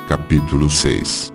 Capítulo 6.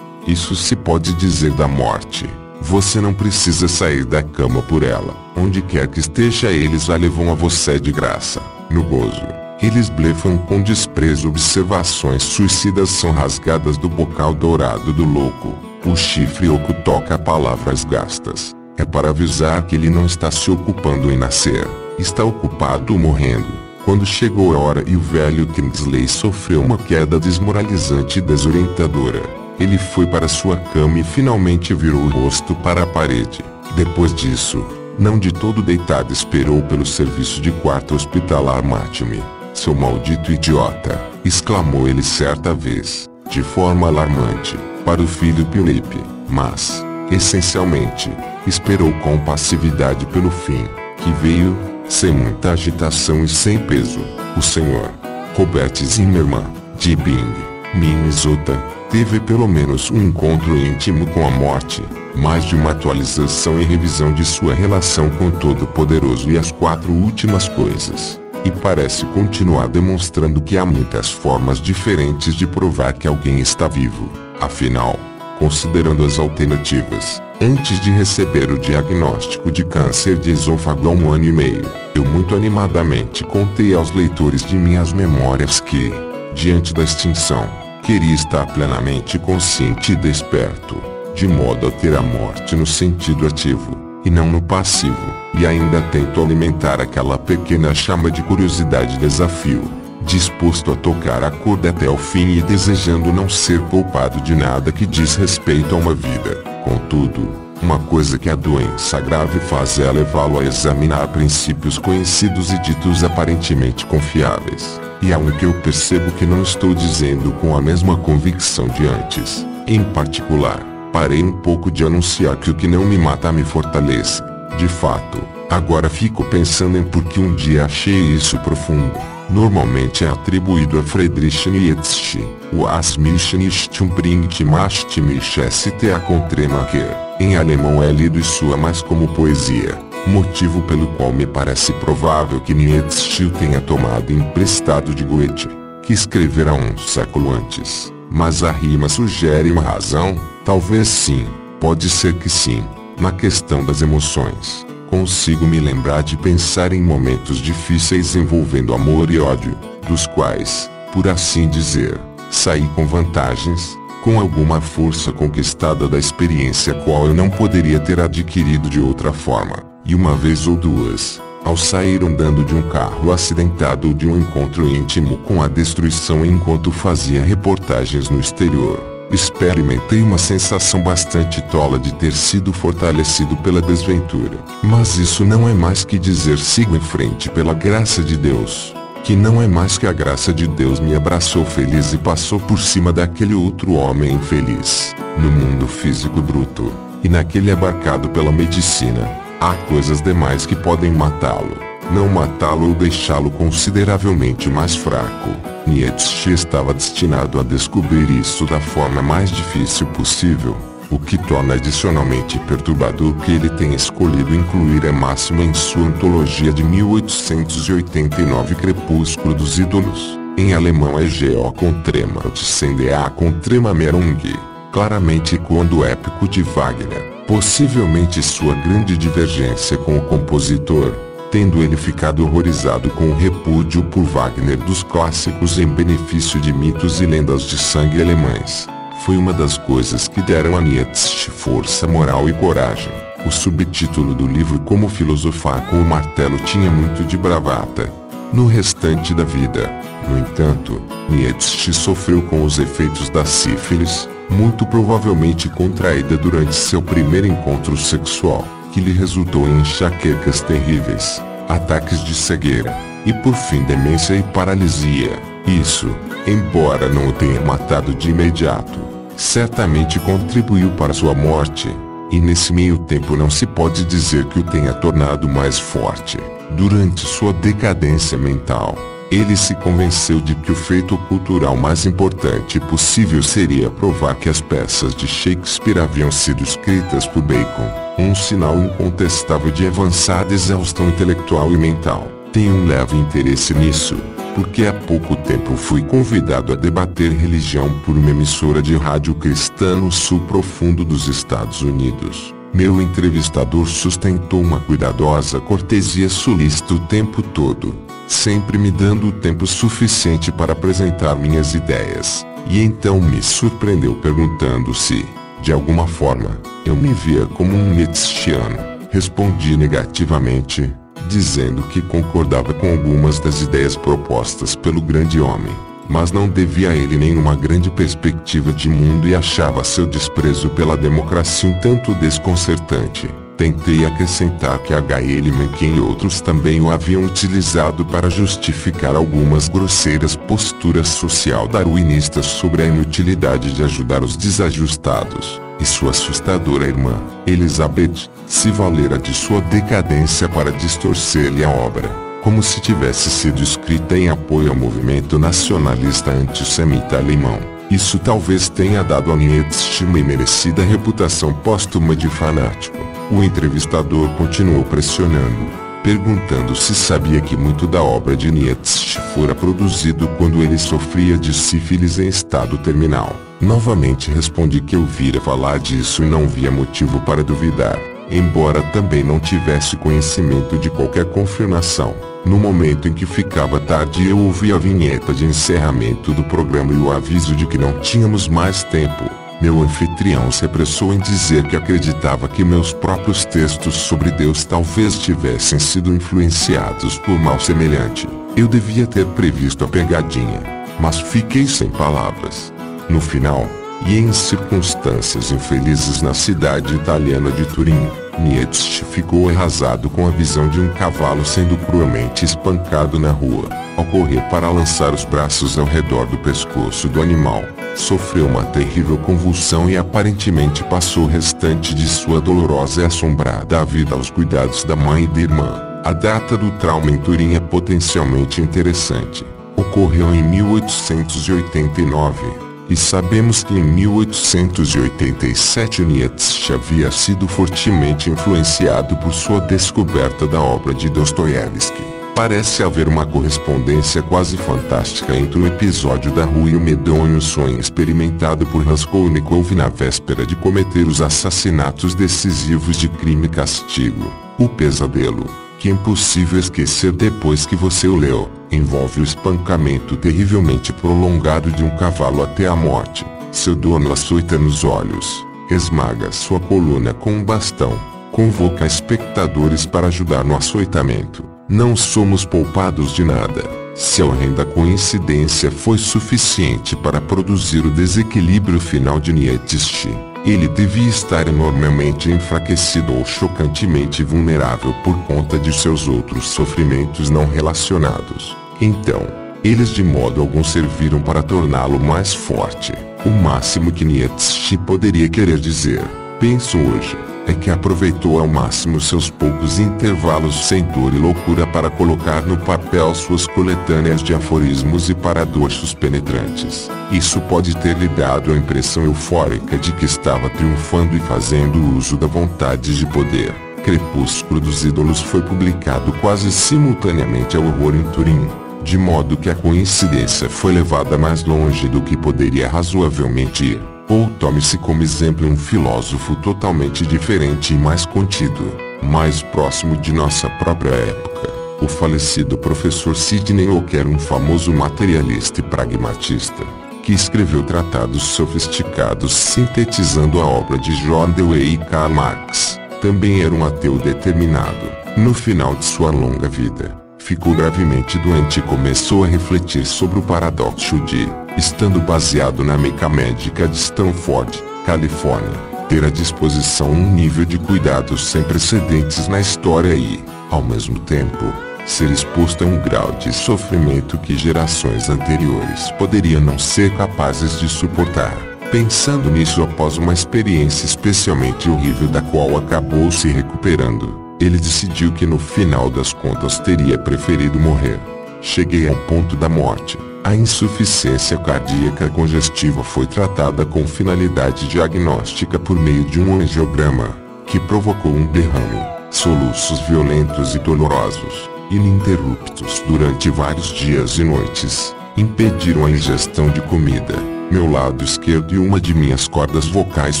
Isso se pode dizer da morte. Você não precisa sair da cama por ela. Onde quer que esteja, eles a levam a você de graça. No gozo, eles blefam com desprezo. Observações suicidas são rasgadas do bocal dourado do louco. O chifre oco toca palavras gastas. É para avisar que ele não está se ocupando em nascer. Está ocupado morrendo. Quando chegou a hora e o velho Kingsley sofreu uma queda desmoralizante e desorientadora, ele foi para sua cama e finalmente virou o rosto para a parede. Depois disso, não de todo deitado, esperou pelo serviço de quarto hospitalar. Mate-me, seu maldito idiota! Exclamou ele certa vez, de forma alarmante, para o filho Philip, mas, essencialmente, esperou com passividade pelo fim, que veio, sem muita agitação e sem peso. O Sr. Robert Zimmerman, de Bing, Minnesota, teve pelo menos um encontro íntimo com a morte, mais de uma atualização e revisão de sua relação com o Todo-Poderoso e as 4 últimas coisas, e parece continuar demonstrando que há muitas formas diferentes de provar que alguém está vivo. Afinal, considerando as alternativas, antes de receber o diagnóstico de câncer de esôfago há 1 ano e meio, eu muito animadamente contei aos leitores de minhas memórias que, diante da extinção, queria estar plenamente consciente e desperto, de modo a ter a morte no sentido ativo, e não no passivo, e ainda tento alimentar aquela pequena chama de curiosidade e desafio, disposto a tocar a corda até o fim e desejando não ser poupado de nada que diz respeito a uma vida. Contudo, uma coisa que a doença grave faz é levá-lo a examinar princípios conhecidos e ditos aparentemente confiáveis. E há um que eu percebo que não estou dizendo com a mesma convicção de antes. Em particular, parei um pouco de anunciar que o que não me mata me fortalece. De fato, agora fico pensando em por que um dia achei isso profundo. Normalmente é atribuído a Friedrich Nietzsche, o As mich nicht umbringt macht mich sta Kontremacher. Em alemão é lido e soa mais como poesia, motivo pelo qual me parece provável que Nietzsche o tenha tomado emprestado de Goethe, que escrevera um século antes. Mas a rima sugere uma razão? Talvez sim, pode ser que sim. Na questão das emoções, consigo me lembrar de pensar em momentos difíceis envolvendo amor e ódio, dos quais, por assim dizer, saí com vantagens, com alguma força conquistada da experiência qual eu não poderia ter adquirido de outra forma, e uma vez ou duas, ao sair andando de um carro acidentado ou de um encontro íntimo com a destruição enquanto fazia reportagens no exterior, experimentei uma sensação bastante tola de ter sido fortalecido pela desventura. Mas isso não é mais que dizer sigo em frente pela graça de Deus, que não é mais que a graça de Deus me abraçou feliz e passou por cima daquele outro homem infeliz. No mundo físico bruto, e naquele abarcado pela medicina, há coisas demais que podem matá-lo, não matá-lo ou deixá-lo consideravelmente mais fraco. Nietzsche estava destinado a descobrir isso da forma mais difícil possível, o que torna adicionalmente perturbador que ele tenha escolhido incluir a máxima em sua antologia de 1889 Crepúsculo dos Ídolos. Em alemão é Geo Contrema Tsendea Contremamerung, claramente ecoando o épico de Wagner, possivelmente sua grande divergência com o compositor, tendo ele ficado horrorizado com o repúdio por Wagner dos clássicos em benefício de mitos e lendas de sangue alemães. Foi uma das coisas que deram a Nietzsche força moral e coragem. O subtítulo do livro Como Filosofar com o Martelo tinha muito de bravata. No restante da vida, no entanto, Nietzsche sofreu com os efeitos da sífilis, muito provavelmente contraída durante seu primeiro encontro sexual, que lhe resultou em enxaquecas terríveis, ataques de cegueira, e por fim demência e paralisia. Isso, embora não o tenha matado de imediato, certamente contribuiu para sua morte, e nesse meio tempo não se pode dizer que o tenha tornado mais forte. Durante sua decadência mental, ele se convenceu de que o feito cultural mais importante possível seria provar que as peças de Shakespeare haviam sido escritas por Bacon, um sinal incontestável de avançada exaustão intelectual e mental. Tenho um leve interesse nisso, porque há pouco tempo fui convidado a debater religião por uma emissora de rádio cristã no sul profundo dos Estados Unidos. Meu entrevistador sustentou uma cuidadosa cortesia sulista o tempo todo, sempre me dando o tempo suficiente para apresentar minhas ideias, e então me surpreendeu perguntando se, de alguma forma, eu me via como um nietzscheano. Respondi negativamente, dizendo que concordava com algumas das ideias propostas pelo grande homem, mas não devia a ele nenhuma grande perspectiva de mundo e achava seu desprezo pela democracia um tanto desconcertante. Tentei acrescentar que H.L. Mencken e outros também o haviam utilizado para justificar algumas grosseiras posturas social-darwinistas sobre a inutilidade de ajudar os desajustados, e sua assustadora irmã, Elizabeth, se valera de sua decadência para distorcer-lhe a obra, como se tivesse sido escrita em apoio ao movimento nacionalista antissemita alemão. Isso talvez tenha dado a Nietzsche uma merecida reputação póstuma de fanático. O entrevistador continuou pressionando, perguntando se sabia que muito da obra de Nietzsche fora produzido quando ele sofria de sífilis em estado terminal. Novamente respondi que ouvira falar disso e não via motivo para duvidar, embora também não tivesse conhecimento de qualquer confirmação. No momento em que ficava tarde eu ouvi a vinheta de encerramento do programa e o aviso de que não tínhamos mais tempo. Meu anfitrião se apressou em dizer que acreditava que meus próprios textos sobre Deus talvez tivessem sido influenciados por mal semelhante. Eu devia ter previsto a pegadinha, mas fiquei sem palavras. No final, e em circunstâncias infelizes na cidade italiana de Turim, Nietzsche ficou arrasado com a visão de um cavalo sendo cruelmente espancado na rua. Ao correr para lançar os braços ao redor do pescoço do animal, sofreu uma terrível convulsão e aparentemente passou o restante de sua dolorosa e assombrada vida aos cuidados da mãe e da irmã. A data do trauma em Turim é potencialmente interessante. Ocorreu em 1889. E sabemos que em 1887 Nietzsche havia sido fortemente influenciado por sua descoberta da obra de Dostoiévski. Parece haver uma correspondência quase fantástica entre o episódio da rua e o medonho sonho experimentado por Raskolnikov na véspera de cometer os assassinatos decisivos de Crime e Castigo. O pesadelo, que é impossível esquecer depois que você o leu, envolve o espancamento terrivelmente prolongado de um cavalo até a morte. Seu dono açoita nos olhos, esmaga sua coluna com um bastão, convoca espectadores para ajudar no açoitamento. Não somos poupados de nada. Se a horrenda coincidência foi suficiente para produzir o desequilíbrio final de Nietzsche, ele devia estar enormemente enfraquecido ou chocantemente vulnerável por conta de seus outros sofrimentos não relacionados. Então, eles de modo algum serviram para torná-lo mais forte. O máximo que Nietzsche poderia querer dizer, penso hoje, é que aproveitou ao máximo seus poucos intervalos sem dor e loucura para colocar no papel suas coletâneas de aforismos e paradoxos penetrantes. Isso pode ter lhe dado a impressão eufórica de que estava triunfando e fazendo uso da vontade de poder. Crepúsculo dos Ídolos foi publicado quase simultaneamente ao Horror em Turim, de modo que a coincidência foi levada mais longe do que poderia razoavelmente ir. Ou tome-se como exemplo um filósofo totalmente diferente e mais contido, mais próximo de nossa própria época, o falecido professor Sidney Walker, um famoso materialista e pragmatista, que escreveu tratados sofisticados sintetizando a obra de John Dewey e Karl Marx. Também era um ateu determinado. No final de sua longa vida, ficou gravemente doente e começou a refletir sobre o paradoxo de, estando baseado na meca médica de Stanford, Califórnia, ter à disposição um nível de cuidados sem precedentes na história e, ao mesmo tempo, ser exposto a um grau de sofrimento que gerações anteriores poderiam não ser capazes de suportar. Pensando nisso após uma experiência especialmente horrível da qual acabou se recuperando, ele decidiu que no final das contas teria preferido morrer. Cheguei ao ponto da morte. A insuficiência cardíaca congestiva foi tratada com finalidade diagnóstica por meio de um angiograma, que provocou um derrame, soluços violentos e dolorosos, ininterruptos durante vários dias e noites, impediram a ingestão de comida. Meu lado esquerdo e uma de minhas cordas vocais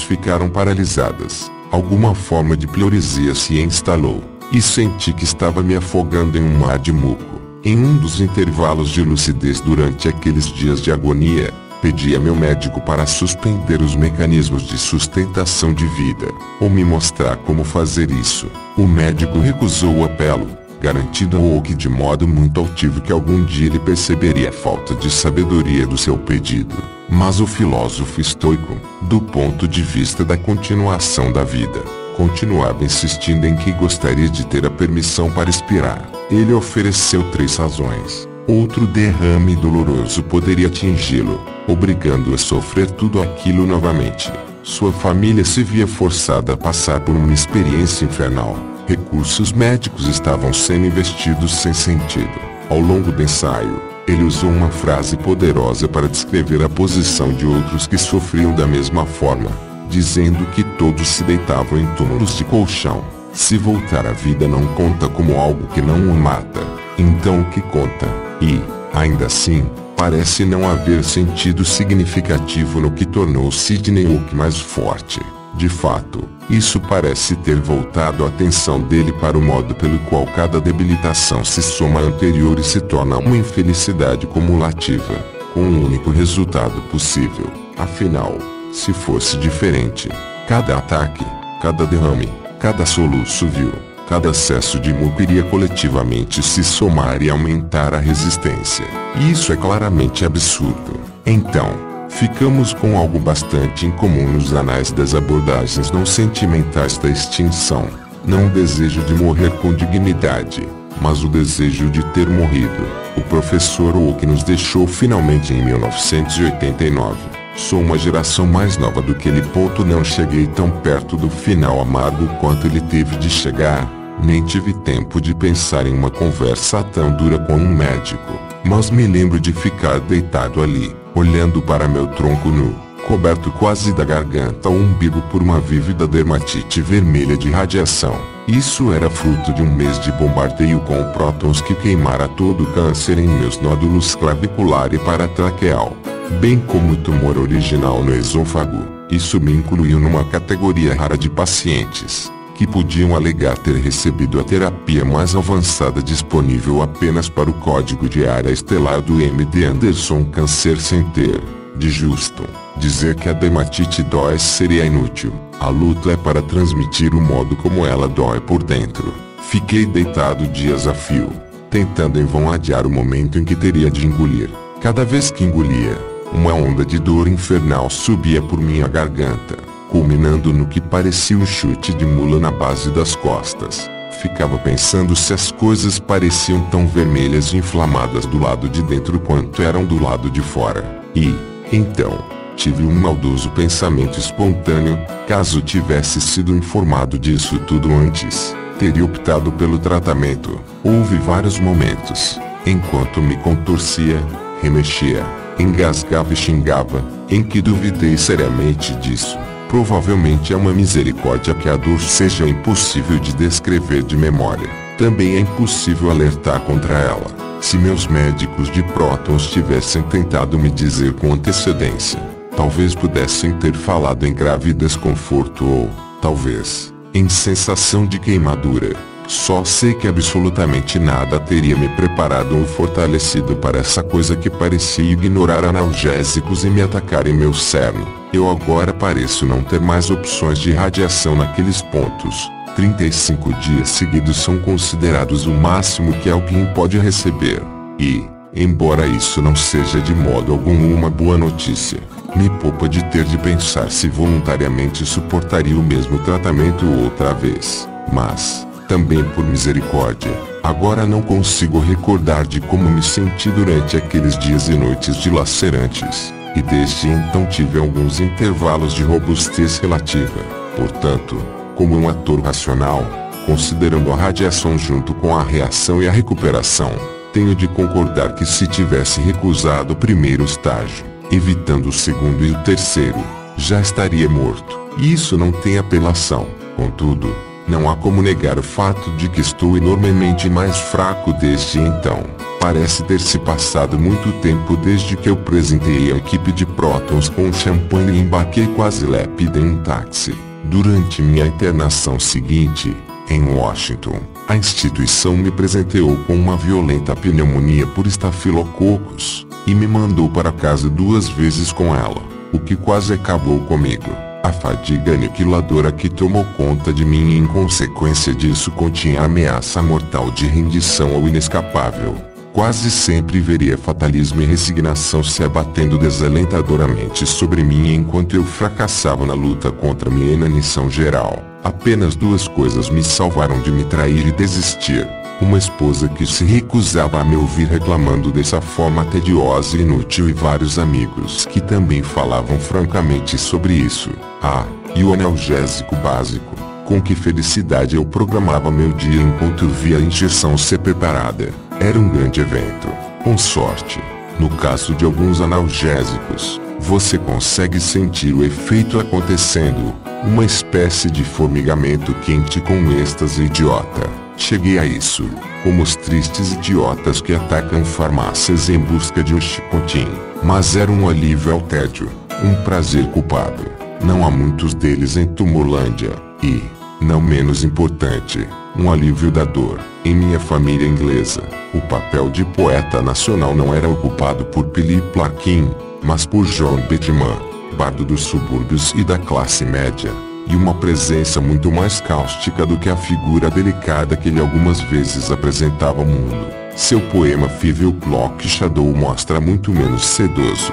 ficaram paralisadas. Alguma forma de pleuresia se instalou, e senti que estava me afogando em um mar de muco. Em um dos intervalos de lucidez durante aqueles dias de agonia, pedi a meu médico para suspender os mecanismos de sustentação de vida, ou me mostrar como fazer isso. O médico recusou o apelo, garantindo ao que de modo muito altivo que algum dia ele perceberia a falta de sabedoria do seu pedido. Mas o filósofo estoico, do ponto de vista da continuação da vida, continuava insistindo em que gostaria de ter a permissão para expirar. Ele ofereceu 3 razões. Outro derrame doloroso poderia atingi-lo, obrigando-o a sofrer tudo aquilo novamente. Sua família se via forçada a passar por uma experiência infernal. Recursos médicos estavam sendo investidos sem sentido. Ao longo do ensaio, ele usou uma frase poderosa para descrever a posição de outros que sofriam da mesma forma, dizendo que todos se deitavam em túmulos de colchão. Se voltar à vida não conta como algo que não o mata, então o que conta? E, ainda assim, parece não haver sentido significativo no que tornou Sidney Hook mais forte. De fato, isso parece ter voltado a atenção dele para o modo pelo qual cada debilitação se soma à anterior e se torna uma infelicidade cumulativa, com um único resultado possível. Afinal, se fosse diferente, cada ataque, cada derrame, cada soluço vil, cada acesso de muco iria coletivamente se somar e aumentar a resistência. E isso é claramente absurdo. Então, ficamos com algo bastante incomum nos anais das abordagens não sentimentais da extinção. Não o desejo de morrer com dignidade, mas o desejo de ter morrido. O professor Hook nos deixou finalmente em 1989. Sou uma geração mais nova do que ele. Não cheguei tão perto do final amargo quanto ele teve de chegar, nem tive tempo de pensar em uma conversa tão dura com um médico. Mas me lembro de ficar deitado ali, olhando para meu tronco nu, coberto quase da garganta ao umbigo por uma vívida dermatite vermelha de radiação. Isso era fruto de um mês de bombardeio com prótons que queimara todo o câncer em meus nódulos clavicular e paratraqueal, bem como o tumor original no esôfago. Isso me incluiu numa categoria rara de pacientes que podiam alegar ter recebido a terapia mais avançada disponível apenas para o código de área estelar do MD Anderson Cancer Center, de Houston. Dizer que a dermatite dói seria inútil. A luta é para transmitir o modo como ela dói por dentro. Fiquei deitado dias a fio, tentando em vão adiar o momento em que teria de engolir. Cada vez que engolia, uma onda de dor infernal subia por minha garganta, culminando no que parecia um chute de mula na base das costas. Ficava pensando se as coisas pareciam tão vermelhas e inflamadas do lado de dentro quanto eram do lado de fora. E, então, tive um maldoso pensamento espontâneo: caso tivesse sido informado disso tudo antes, teria optado pelo tratamento. Houve vários momentos, enquanto me contorcia, remexia, engasgava e xingava, em que duvidei seriamente disso. Provavelmente é uma misericórdia que a dor seja impossível de descrever de memória. Também é impossível alertar contra ela. Se meus médicos de prótons tivessem tentado me dizer com antecedência, talvez pudessem ter falado em grave desconforto ou, talvez, em sensação de queimadura. Só sei que absolutamente nada teria me preparado ou fortalecido para essa coisa que parecia ignorar analgésicos e me atacar em meu cerne. Eu agora pareço não ter mais opções de radiação naqueles pontos. 35 dias seguidos são considerados o máximo que alguém pode receber. E, embora isso não seja de modo algum uma boa notícia, me poupa de ter de pensar se voluntariamente suportaria o mesmo tratamento outra vez. Mas, também por misericórdia, agora não consigo recordar de como me senti durante aqueles dias e noites dilacerantes, e desde então tive alguns intervalos de robustez relativa. Portanto, como um ator racional, considerando a radiação junto com a reação e a recuperação, tenho de concordar que se tivesse recusado o primeiro estágio, evitando o segundo e o terceiro, já estaria morto. E isso não tem apelação. Contudo, Não há como negar o fato de que estou enormemente mais fraco desde então. Parece ter se passado muito tempo desde que eu presenteei a equipe de prótons com champanhe e embarquei quase lépida em um táxi. Durante minha internação seguinte, em Washington, a instituição me presenteou com uma violenta pneumonia por estafilococos, e me mandou para casa 2 vezes com ela, o que quase acabou comigo. A fadiga aniquiladora que tomou conta de mim e em consequência disso continha a ameaça mortal de rendição ao inescapável. Quase sempre veria fatalismo e resignação se abatendo desalentadoramente sobre mim enquanto eu fracassava na luta contra minha inanição geral. Apenas 2 coisas me salvaram de me trair e desistir. Uma esposa que se recusava a me ouvir reclamando dessa forma tediosa e inútil e vários amigos que também falavam francamente sobre isso. E o analgésico básico. Com que felicidade eu programava meu dia enquanto via a injeção ser preparada. Era um grande evento. Com sorte, no caso de alguns analgésicos, você consegue sentir o efeito acontecendo, uma espécie de formigamento quente com um êxtase idiota. Cheguei a isso, como os tristes idiotas que atacam farmácias em busca de Oxycontin. Mas era um alívio ao tédio, um prazer culpado. Não há muitos deles em Tumorlândia, e, não menos importante, um alívio da dor. Em minha família inglesa, o papel de poeta nacional não era ocupado por Philip Larkin, mas por John Betjeman, bardo dos subúrbios e da classe média, e uma presença muito mais cáustica do que a figura delicada que ele algumas vezes apresentava ao mundo. Seu poema 5 O'Clock Shadow mostra muito menos sedoso.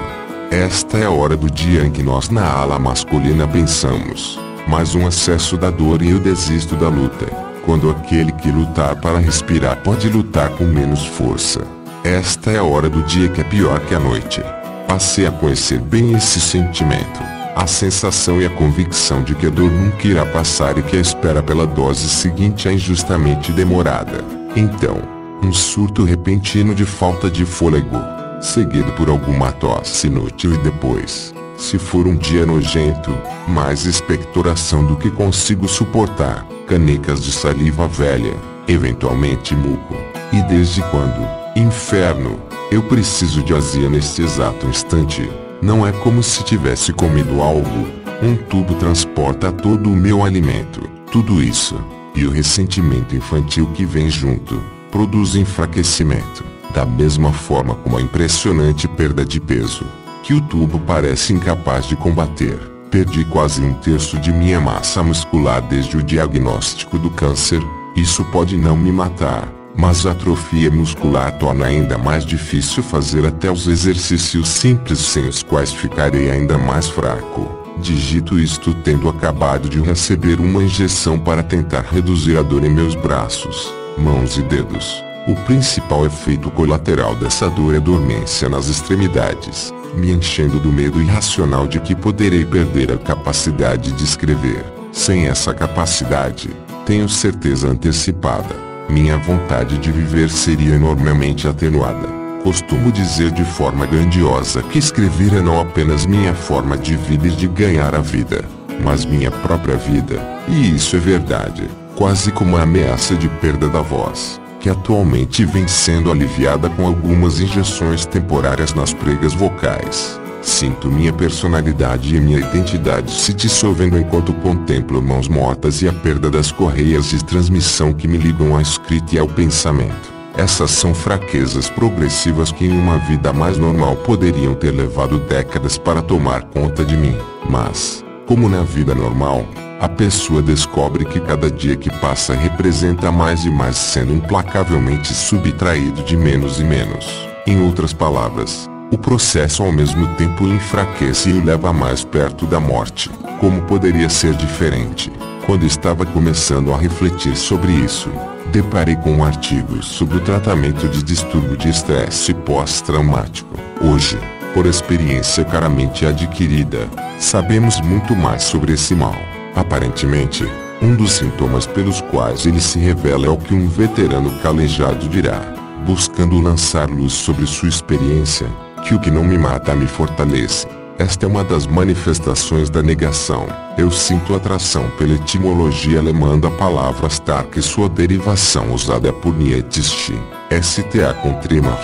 Esta é a hora do dia em que nós na ala masculina pensamos, mais um acesso da dor e eu desisto da luta. Quando aquele que lutar para respirar pode lutar com menos força. Esta é a hora do dia que é pior que a noite. Passei a conhecer bem esse sentimento. A sensação e a convicção de que a dor nunca irá passar e que a espera pela dose seguinte é injustamente demorada. Então, um surto repentino de falta de fôlego, seguido por alguma tosse inútil e depois, se for um dia nojento, mais expectoração do que consigo suportar, canecas de saliva velha, eventualmente muco. E desde quando, inferno, eu preciso de azia nesse exato instante? Não é como se tivesse comido algo. Um tubo transporta todo o meu alimento. Tudo isso, e o ressentimento infantil que vem junto, produz enfraquecimento. Da mesma forma como a impressionante perda de peso, que o tubo parece incapaz de combater. Perdi quase 1/3 de minha massa muscular desde o diagnóstico do câncer. Isso pode não me matar, mas a atrofia muscular torna ainda mais difícil fazer até os exercícios simples sem os quais ficarei ainda mais fraco. Digito isto tendo acabado de receber uma injeção para tentar reduzir a dor em meus braços, mãos e dedos. O principal efeito colateral dessa dor é dormência nas extremidades, me enchendo do medo irracional de que poderei perder a capacidade de escrever. Sem essa capacidade, tenho certeza antecipada, minha vontade de viver seria enormemente atenuada. Costumo dizer de forma grandiosa que escrever é não apenas minha forma de vida e de ganhar a vida, mas minha própria vida, e isso é verdade, quase como a ameaça de perda da voz, que atualmente vem sendo aliviada com algumas injeções temporárias nas pregas vocais. Sinto minha personalidade e minha identidade se dissolvendo enquanto contemplo mãos mortas e a perda das correias de transmissão que me ligam à escrita e ao pensamento. Essas são fraquezas progressivas que em uma vida mais normal poderiam ter levado décadas para tomar conta de mim. Mas, como na vida normal, a pessoa descobre que cada dia que passa representa mais e mais, sendo implacavelmente subtraído de menos e menos. Em outras palavras, o processo ao mesmo tempo enfraquece e o leva mais perto da morte. Como poderia ser diferente? Quando estava começando a refletir sobre isso, deparei com um artigo sobre o tratamento de distúrbio de estresse pós-traumático. Hoje, por experiência caramente adquirida, sabemos muito mais sobre esse mal. Aparentemente, um dos sintomas pelos quais ele se revela é o que um veterano calejado dirá, buscando lançar luz sobre sua experiência, que o que não me mata me fortalece. Esta é uma das manifestações da negação. Eu sinto atração pela etimologia alemã da palavra stark e sua derivação usada por Nietzsche, sta com trema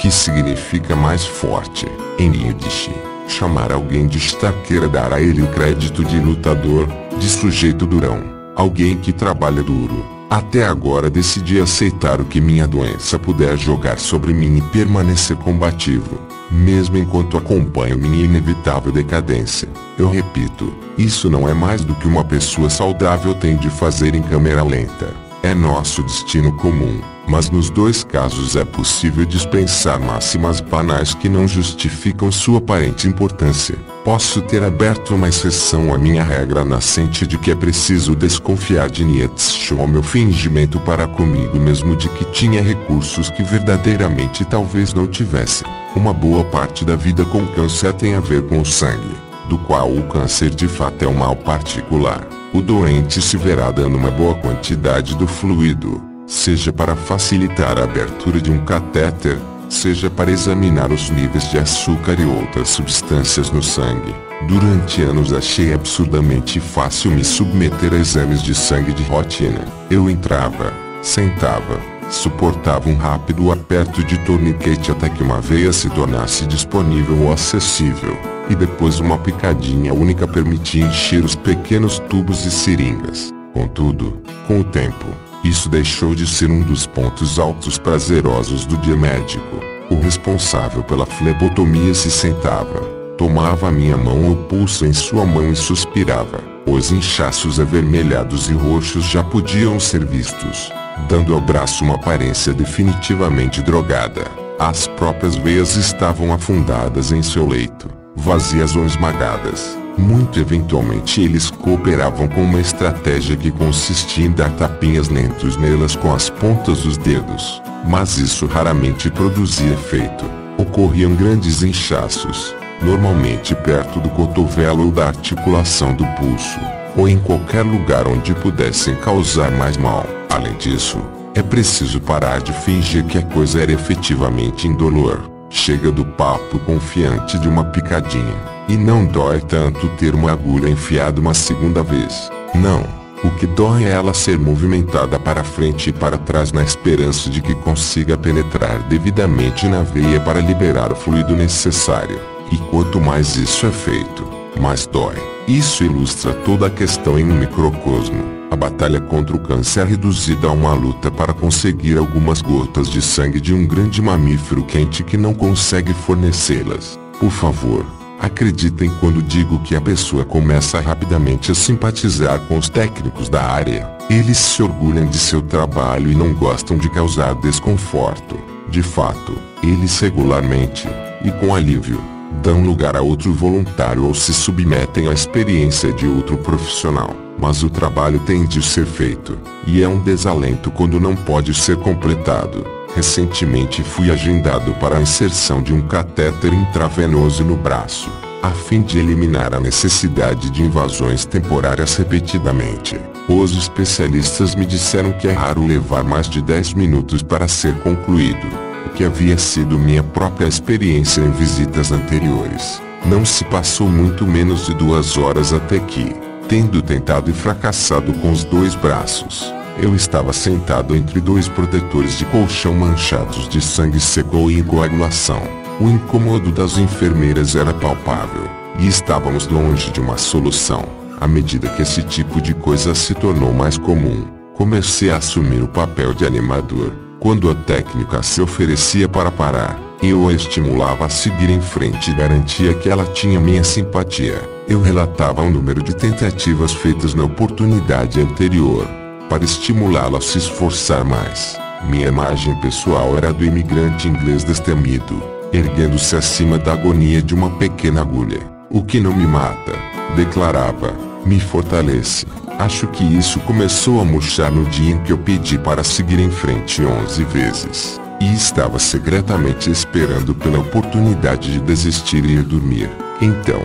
que significa mais forte. Em Yiddish, chamar alguém de starker é dar a ele o crédito de lutador, de sujeito durão, alguém que trabalha duro. Até agora decidi aceitar o que minha doença puder jogar sobre mim e permanecer combativo, mesmo enquanto acompanho minha inevitável decadência. Eu repito, isso não é mais do que uma pessoa saudável tem de fazer em câmera lenta. É nosso destino comum, mas nos dois casos é possível dispensar máximas banais que não justificam sua aparente importância. Posso ter aberto uma exceção à minha regra nascente de que é preciso desconfiar de Nietzsche ou meu fingimento para comigo mesmo de que tinha recursos que verdadeiramente talvez não tivesse. Uma boa parte da vida com câncer tem a ver com o sangue, do qual o câncer de fato é um mal particular. O doente se verá dando uma boa quantidade do fluido, seja para facilitar a abertura de um catéter, seja para examinar os níveis de açúcar e outras substâncias no sangue. Durante anos achei absurdamente fácil me submeter a exames de sangue de rotina. Eu entrava, sentava, suportava um rápido aperto de torniquete até que uma veia se tornasse disponível ou acessível, e depois uma picadinha única permitia encher os pequenos tubos e seringas. Contudo, com o tempo, isso deixou de ser um dos pontos altos prazerosos do dia médico. O responsável pela flebotomia se sentava, tomava a minha mão ou pulso em sua mão e suspirava. Os inchaços avermelhados e roxos já podiam ser vistos, dando ao braço uma aparência definitivamente drogada. As próprias veias estavam afundadas em seu leito, vazias ou esmagadas. Muito eventualmente eles cooperavam com uma estratégia que consistia em dar tapinhas lentos nelas com as pontas dos dedos, mas isso raramente produzia efeito. Ocorriam grandes inchaços, normalmente perto do cotovelo ou da articulação do pulso, ou em qualquer lugar onde pudessem causar mais mal. Além disso, é preciso parar de fingir que a coisa era efetivamente indolor. Chega do papo confiante de uma picadinha, e não dói tanto ter uma agulha enfiada uma segunda vez. Não, o que dói é ela ser movimentada para frente e para trás na esperança de que consiga penetrar devidamente na veia para liberar o fluido necessário. E quanto mais isso é feito, mais dói. Isso ilustra toda a questão em um microcosmo. A batalha contra o câncer é reduzida a uma luta para conseguir algumas gotas de sangue de um grande mamífero quente que não consegue fornecê-las. Por favor, acreditem quando digo que a pessoa começa rapidamente a simpatizar com os técnicos da área. Eles se orgulham de seu trabalho e não gostam de causar desconforto. De fato, eles regularmente, e com alívio, dão lugar a outro voluntário ou se submetem à experiência de outro profissional. Mas o trabalho tem de ser feito, e é um desalento quando não pode ser completado. Recentemente fui agendado para a inserção de um catéter intravenoso no braço, a fim de eliminar a necessidade de invasões temporárias repetidamente. Os especialistas me disseram que é raro levar mais de 10 minutos para ser concluído, o que havia sido minha própria experiência em visitas anteriores. Não se passou muito menos de 2 horas até que, tendo tentado e fracassado com os 2 braços, eu estava sentado entre 2 protetores de colchão manchados de sangue seco e coagulação. O incômodo das enfermeiras era palpável, e estávamos longe de uma solução. À medida que esse tipo de coisa se tornou mais comum, comecei a assumir o papel de animador. Quando a técnica se oferecia para parar, eu a estimulava a seguir em frente e garantia que ela tinha minha simpatia. Eu relatava o número de tentativas feitas na oportunidade anterior, para estimulá-la a se esforçar mais. Minha imagem pessoal era do imigrante inglês destemido, erguendo-se acima da agonia de uma pequena agulha. O que não me mata, declarava, me fortalece. Acho que isso começou a murchar no dia em que eu pedi para seguir em frente 11 vezes, e estava secretamente esperando pela oportunidade de desistir e ir dormir. Então,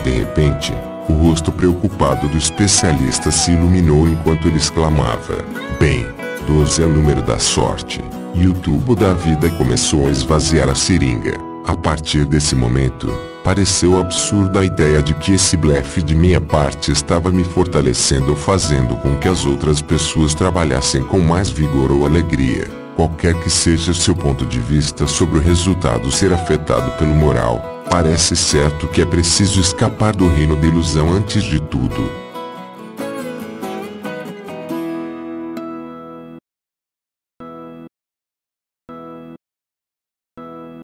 de repente, o rosto preocupado do especialista se iluminou enquanto ele exclamava: "Bem, 12 é o número da sorte." E o tubo da vida começou a esvaziar a seringa. A partir desse momento, Pareceu absurda a ideia de que esse blefe de minha parte estava me fortalecendo ou fazendo com que as outras pessoas trabalhassem com mais vigor ou alegria. Qualquer que seja seu ponto de vista sobre o resultado ser afetado pelo moral, parece certo que é preciso escapar do reino da ilusão antes de tudo.